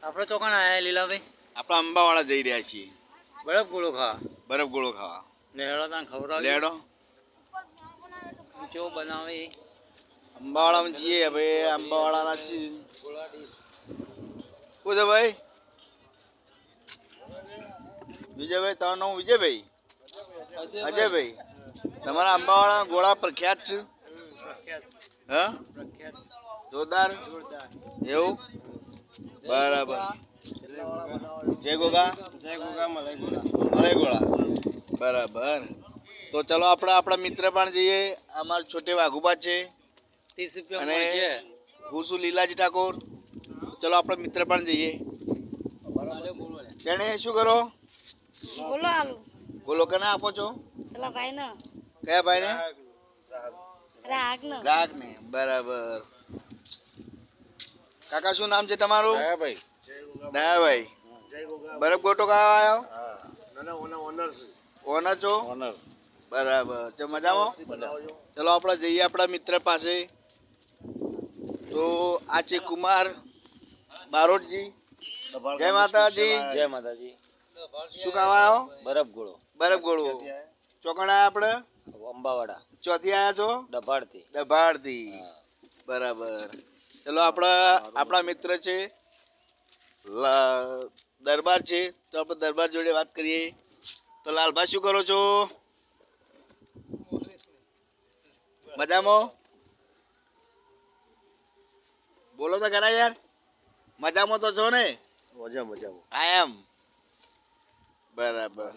આપણે તો કોણ આયા લીલાભાઈ? આપણે અંબાવાળા જઈ રહ્યા છીએ બરફ ગોળો ખાવા. બરફ ગોળો ખાવા. લેડો તાન ખવડાવી. લેડો કેવો બનાવે એ? અંબાવાળામાં જઈએ હવે. અંબાવાળાના છીએ. શું છે ભાઈ? વિજયભાઈ, તમારું નામ વિજયભાઈ? અજયભાઈ, તમારા અંબાવાળા ગોળા પ્રખ્યાત છે? હા, જોરદાર. એવું? બરાબર. જય ગોગા. જય ગોગા મલાઈ ગોળા. મલાઈ ગોળા. બરાબર. તો ચલો આપણે આપણા મિત્ર પણ જઈએ. અમારા છોટે વાઘુબા છે 30 રૂપિયા અને મળશે. હું છું લીલાજી ઠાકોર. ચલો આપણે મિત્ર પણ જઈએ. તેને શું કરો? બોલો આલુ ગોલો કને આપો છો? પેલા ભાઈ ને. કયા ભાઈ ને? રાગ ને. ગ્રાહક ને. બરાબર. કાકા શું નામ છે તમારું? ભાઈ દયાભાઈ. બરફ ગોટો ખાવા આવ્યો? ઓનર છો? ઓનર. બરાબર. તો મજામાં? ચલો આપણે જઈએ આપણા મિત્ર પાસે. તો આ છે કુમાર બારોટજી. જય માતાજી. જય માતાજી. શું ખાવા આવ્યો? બરફ ગોળો. બરફ ગોળો. ચોકણ આયા આપણે? અંબાવાડા. ચોથી આયા છો? ડભાડથી. દભાડથી. બરાબર. ચલો આપણા મિત્ર છે દરબાર છે. તો આપણે દરબાર જોડે વાત કરીએ. તો લાલભાઈ શું કરો છો? મજામાં? બોલો તો ખરા યાર. મજામાં તો છો ને? મજામાં. આઈ એમ. બરાબર.